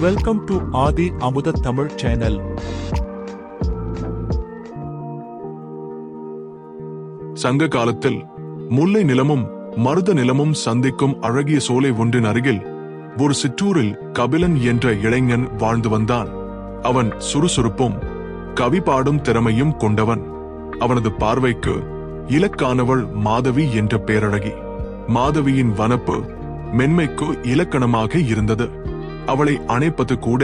Welcome to ஆதி அமுத Tamil channel. சங்க காலத்தில் முல்லை நிலமும் மருத நிலமும் சந்திக்கும் அழகிய சோலை ஒன்றின் அருகில் ஒரு சிற்றூரில் கபிலன் என்ற இளைஞன் வாழ்ந்து வந்தான். அவன் சுறுசுறுப்பும் கவி பாடும் திறமையும் கொண்டவன். அவனது பார்வைக்கு இலக்கானவள் மாதவி என்ற பேரழகி. மாதவியின் வனப்பு மென்மைக்கு இலக்கணமாக இருந்தது. அவளை அணைப்பது கூட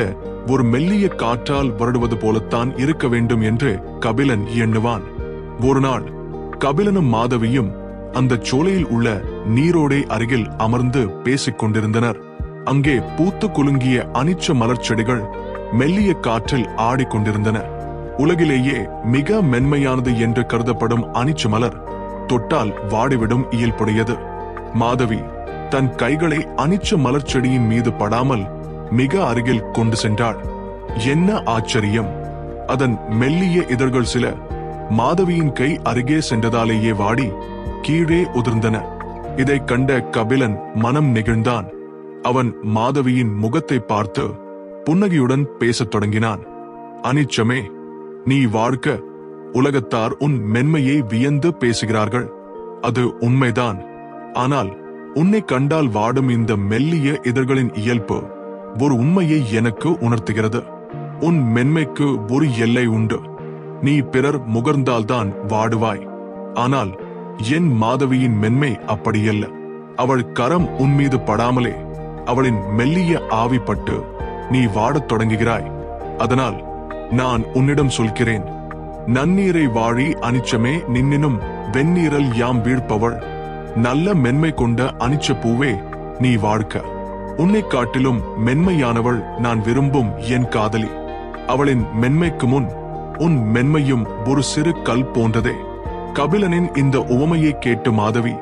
ஒரு மெல்லிய காற்றால் வருடுவது போலத்தான் இருக்க வேண்டும் என்று கபிலன் எண்ணுவான். ஒரு நாள் கபிலனும் மாதவியும் அந்த சோலையில் உள்ள நீரோடை அருகில் அமர்ந்து பேசிக் கொண்டிருந்தனர். அங்கே பூத்து குலுங்கிய அனிச்ச மலர் செடிகள் மெல்லிய காற்றில் ஆடிக்கொண்டிருந்தன. உலகிலேயே மிக மென்மையானது என்று கருதப்படும் அனிச்ச மலர் தொட்டால் வாடிவிடும் இயல்புடையது. மாதவி தன் கைகளை அனிச்ச மலர் செடியின் மீது படாமல் மிக அருகில் கொண்டு சென்றாள். என்ன ஆச்சரியம்! அதன் மெல்லிய இதழ்கள் சில மாதவியின் கை அருகே சென்றதாலேயே வாடி கீழே உதிர்ந்தன. இதை கண்ட கபிலன் மனம் நெகிழ்ந்தான். அவன் மாதவியின் முகத்தை பார்த்து புன்னகையுடன் பேசத் தொடங்கினான். அனிச்சமே, நீ வாழ்க்க உலகத்தார் உன் மென்மையை வியந்து பேசுகிறார்கள். அது உண்மைதான். ஆனால் உன்னை கண்டால் வாடும் இந்த மெல்லிய இதழ்களின் இயல்பு ஒரு உண்மையை எனக்கு உணர்த்துகிறது. உன் மென்மைக்கு ஒரு எல்லை உண்டு. நீ பிறர் முகர்ந்தால்தான் வாடுவாய். ஆனால் என் மாதவியின் மென்மை அப்படியல்ல. அவள் கரம் உன் மீது படாமலே அவளின் மெல்லிய ஆவிப்பட்டு நீ வாடத் தொடங்குகிறாய். அதனால் நான் உன்னிடம் சொல்கிறேன், நன்னீரை வாழி அனிச்சமே நின்னினும் வெந்நீரல் யாம் வீழ்ப்பவள். நல்ல மென்மை கொண்ட அனிச்ச பூவே நீ வாழ்க்க. உன்னை காட்டிலும் மென்மையானவள் நான் விரும்பும் என் காதலி. அவளின் மென்மைக்கு முன் உன் மென்மையும் ஒரு சிறு கல் போன்றதே. கபிலனின் இந்த உவமையை கேட்டு மாதவி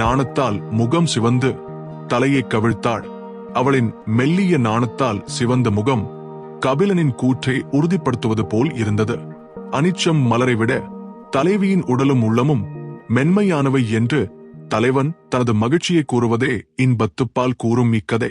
நாணத்தால் முகம் சிவந்து தலையை கவிழ்த்தாள். அவளின் மெல்லிய நாணத்தால் சிவந்த முகம் கபிலனின் கூற்றை உறுதிப்படுத்துவது போல் இருந்தது. அனிச்சம் மலரை விட தலைவியின் உடலும் உள்ளமும் மென்மையானவை என்று தலைவன் தனது மகிழ்ச்சியை கூறுவதே இன்பத்துப்பால் கூறும் இக்கதை.